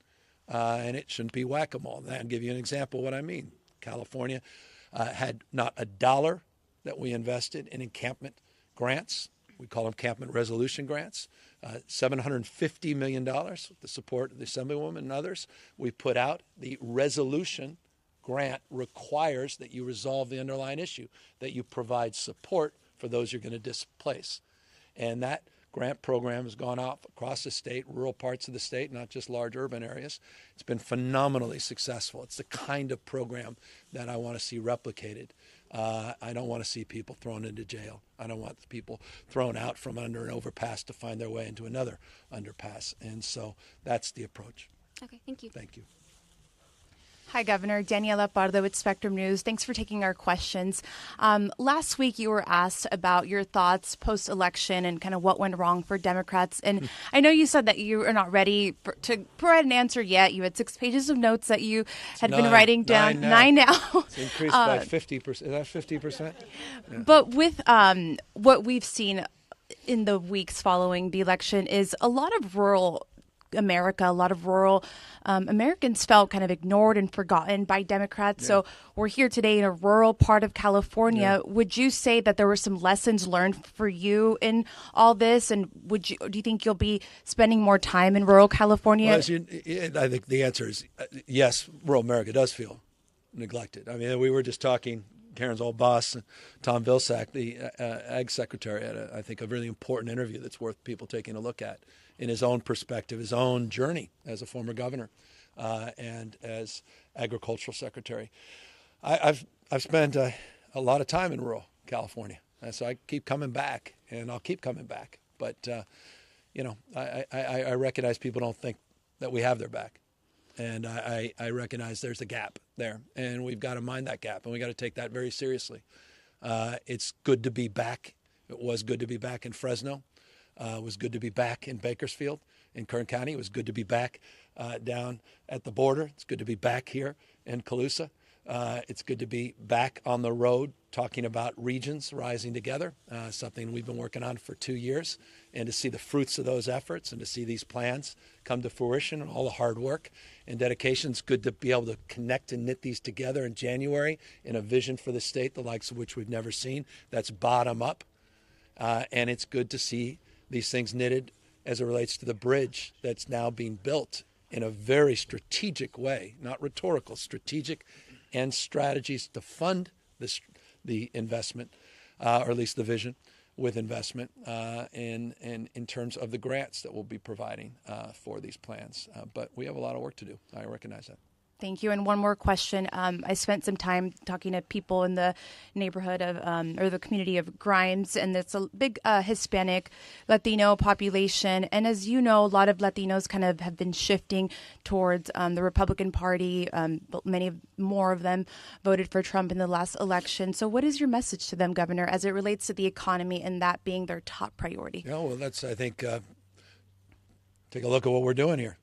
And it shouldn't be whack-a-mole. I'll give you an example of what I mean. California had not a dollar that we invested in encampment grants. We call them encampment resolution grants. $750 million with the support of the Assemblywoman and others. We put out the resolution grant requires that you resolve the underlying issue, that you provide support for those you're going to displace. And that grant program has gone off across the state, rural parts of the state, not just large urban areas. It's been phenomenally successful. It's the kind of program that I want to see replicated. I don't want to see people thrown into jail. I don't want people thrown out from under an overpass to find their way into another underpass. And so that's the approach. Okay, thank you. Thank you. Hi, Governor. Daniela Pardo with Spectrum News. Thanks for taking our questions. Last week, you were asked about your thoughts post-election and kind of what went wrong for Democrats. And I know you said that you are not ready to provide an answer yet. You had 6 pages of notes that you had been writing down. Nine now. It's increased by 50%. Is that 50%? Yeah. But with what we've seen in the weeks following the election is a lot of rural America, a lot of rural Americans felt kind of ignored and forgotten by Democrats. Yeah. So we're here today in a rural part of California. Yeah. Would you say that there were some lessons learned for you in all this? And do you think you'll be spending more time in rural California? Well, I think the answer is yes, rural America does feel neglected. I mean, we were just talking, Karen's old boss, Tom Vilsack, the Ag Secretary, had, I think, a really important interview that's worth people taking a look at in his own perspective, his own journey as a former governor and as agricultural secretary. I've spent a lot of time in rural California. And so I keep coming back, and I'll keep coming back. But, I recognize people don't think that we have their back. And I recognize there's a gap there, and we've got to mind that gap, and we got to take that very seriously. It's good to be back. It was good to be back in Fresno. It was good to be back in Bakersfield, in Kern County. It was good to be back down at the border. It's good to be back here in Colusa. It's good to be back on the road talking about regions rising together, something we've been working on for 2 years, and to see the fruits of those efforts and to see these plans come to fruition and all the hard work and dedication. It's good to be able to connect and knit these together in January in a vision for the state, the likes of which we've never seen. That's bottom up. And it's good to see these things knitted as it relates to the bridge that's now being built in a very strategic way, not rhetorical, strategic, and strategies to fund the investment, or at least the vision with investment, in terms of the grants that we'll be providing for these plans. But we have a lot of work to do. I recognize that. Thank you. And one more question. I spent some time talking to people in the neighborhood of, or the community of Grimes, and it's a big Hispanic, Latino population. And as you know, a lot of Latinos kind of have been shifting towards the Republican Party. But more of them voted for Trump in the last election. So what is your message to them, Governor, as it relates to the economy and that being their top priority? Yeah, well, that's, I think, take a look at what we're doing here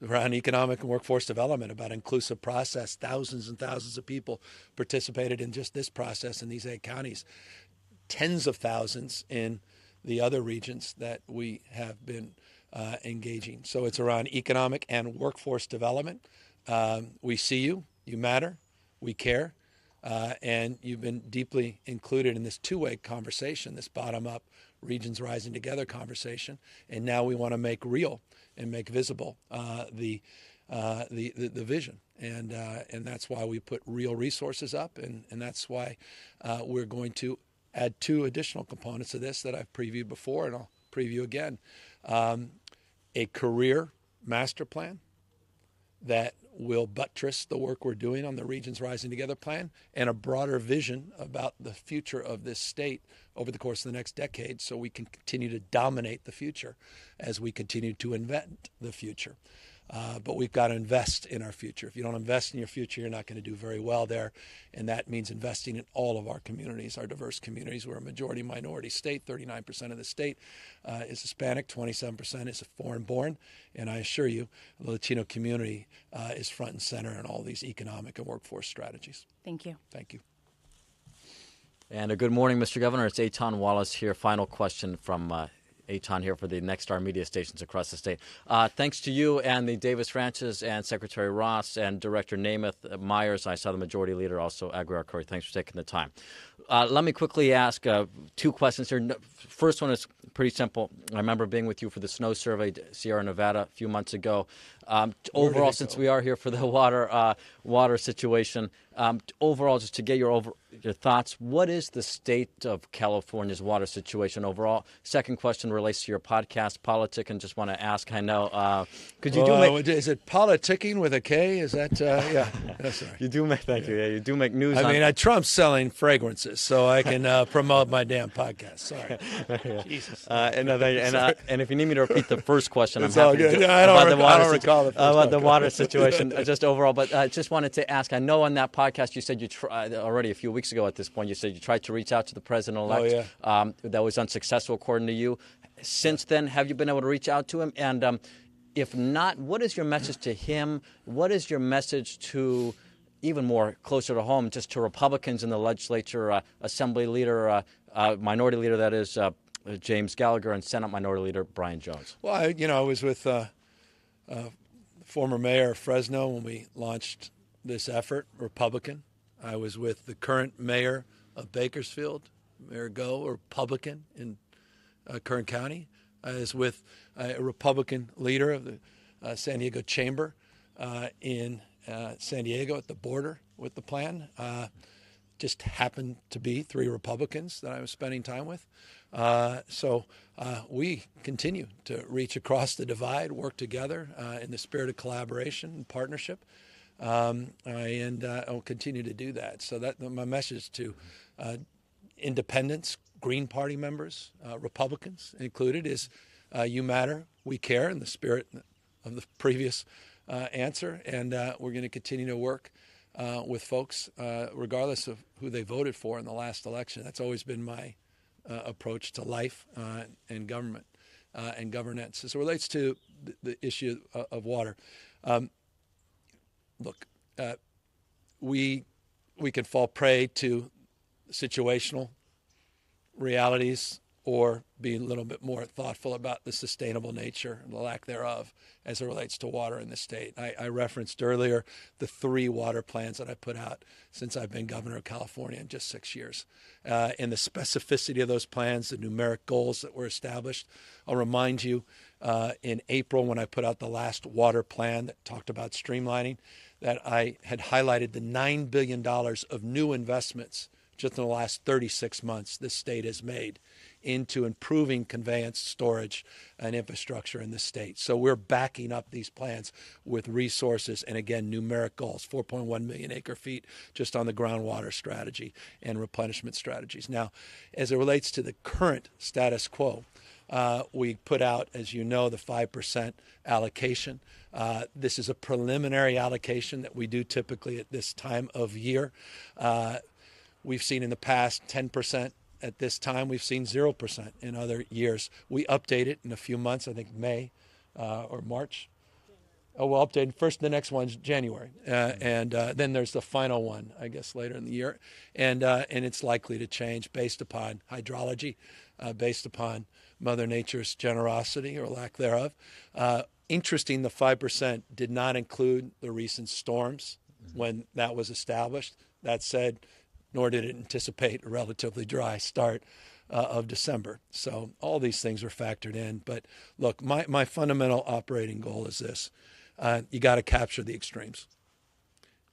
around economic and workforce development, about inclusive process. Thousands and thousands of people participated in just this process in these 8 counties. Tens of thousands in the other regions that we have been engaging. So it's around economic and workforce development. We see you. You matter. We care. And you've been deeply included in this two-way conversation, this bottom-up, regions rising together conversation. And now we want to make real and make visible the vision, and that's why we put real resources up, and that's why we're going to add 2 additional components of this that I've previewed before, and I'll preview again. A career master plan that will buttress the work we're doing on the Regions Rising Together plan, and a broader vision about the future of this state over the course of the next decade, so we can continue to dominate the future as we continue to invent the future. But we've got to invest in our future. If you don't invest in your future, you're not going to do very well there. And that means investing in all of our communities, our diverse communities. We're a majority minority state. 39% of the state is Hispanic. 27% is foreign-born. And I assure you, the Latino community is front and center in all these economic and workforce strategies. Thank you. Thank you. And a good morning, Mr. Governor. It's Eitan Wallace here. Final question from Eitan here for the Next Star media stations across the state. Thanks to you and the Davis Ranches and Secretary Ross and Director Namath Myers. I saw the Majority Leader also, Aguilar Curry. Thanks for taking the time. Let me quickly ask 2 questions here. First one is pretty simple. I remember being with you for the snow survey, Sierra Nevada, a few months ago. Overall, since we are here for the water situation, overall, just to get your thoughts, what is the state of California's water situation overall? Second question relates to your podcast, Politic, and just want to ask, I know, could you is it politicking with a K? Is that, yeah. Sorry. You do make, thank you. Yeah, you do make news. I mean, Trump's selling fragrances, so I can promote my damn podcast. Sorry. Jesus. And if you need me to repeat the first question, I'm it's all happy to good. do I don't recall the first about the water situation, just overall. But I just wanted to ask, I know on that podcast you said you tried, already a few weeks ago at this point, you said you tried to reach out to the president-elect. Oh, yeah. That was unsuccessful, according to you. Since then, have you been able to reach out to him? And if not, what is your message to him? What is your message to, even more closer to home, just to Republicans in the legislature, Assembly Leader, Minority Leader, that is, James Gallagher, and Senate Minority Leader Brian Jones? Well, I was with former mayor of Fresno when we launched this effort, Republican. I was with the current mayor of Bakersfield, Mayor Go, a Republican in Kern County. I was with a Republican leader of the San Diego Chamber in San Diego at the border with the plan. Just happened to be 3 Republicans that I was spending time with. So we continue to reach across the divide, work together in the spirit of collaboration and partnership, and I'll continue to do that. So that my message to independents, Green Party members, Republicans included, is you matter, we care, in the spirit of the previous answer. And we're going to continue to work with folks, regardless of who they voted for in the last election. That's always been my approach to life and government and governance. As it relates to the issue of water, look, we can fall prey to situational realities or be a little bit more thoughtful about the sustainable nature and the lack thereof as it relates to water in the state. I referenced earlier the 3 water plans that I put out since I've been governor of California in just 6 years. And the specificity of those plans, the numeric goals that were established. I'll remind you, in April when I put out the last water plan that talked about streamlining, that I had highlighted the $9 billion of new investments just in the last 36 months this state has made into improving conveyance, storage, and infrastructure in the state. So we're backing up these plans with resources and, again, numeric goals, 4.1 million acre feet just on the groundwater strategy and replenishment strategies. Now, as it relates to the current status quo, we put out, as you know, the 5% allocation. This is a preliminary allocation that we do typically at this time of year. We've seen in the past 10% at this time. We've seen 0% in other years. We update it in a few months, I think May or March. Oh, we'll update first. The next one's January. And then there's the final one, I guess, later in the year. And it's likely to change based upon hydrology, based upon Mother Nature's generosity or lack thereof. Interesting, the 5% did not include the recent storms when that was established. That said, nor did it anticipate a relatively dry start of December. So all these things are factored in. But look, my fundamental operating goal is this. You got to capture the extremes.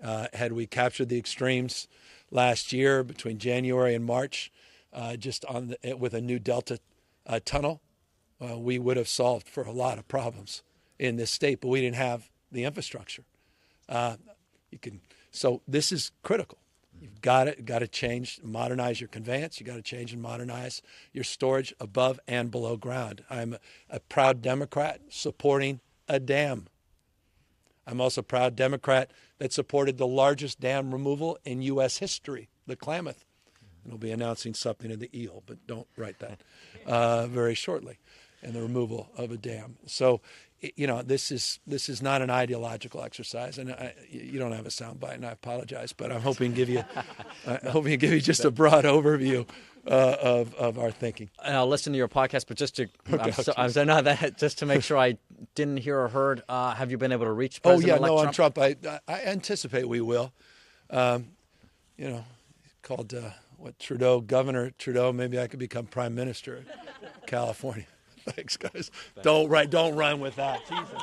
Had we captured the extremes last year between January and March, just with a new Delta tunnel, we would have solved for a lot of problems in this state, but we didn't have the infrastructure. So this is critical. You've got to change, modernize your conveyance. You've got to change and modernize your storage above and below ground. I'm a proud Democrat supporting a dam. I'm also a proud Democrat that supported the largest dam removal in U.S. history, the Klamath. And we'll be announcing something in the Eel, but don't write that very shortly, and the removal of a dam. So, this is not an ideological exercise, and you don't have a soundbite, and I apologize, but I'm hoping to give you just a broad overview of our thinking. And I'll listen to your podcast, but just to make sure I didn't hear or heard, have you been able to reach President-elect Trump? On Trump, I anticipate we will. Called Trudeau, Governor Trudeau. Maybe I could become Prime Minister of California. Thanks, guys. Don't run with that. Jesus.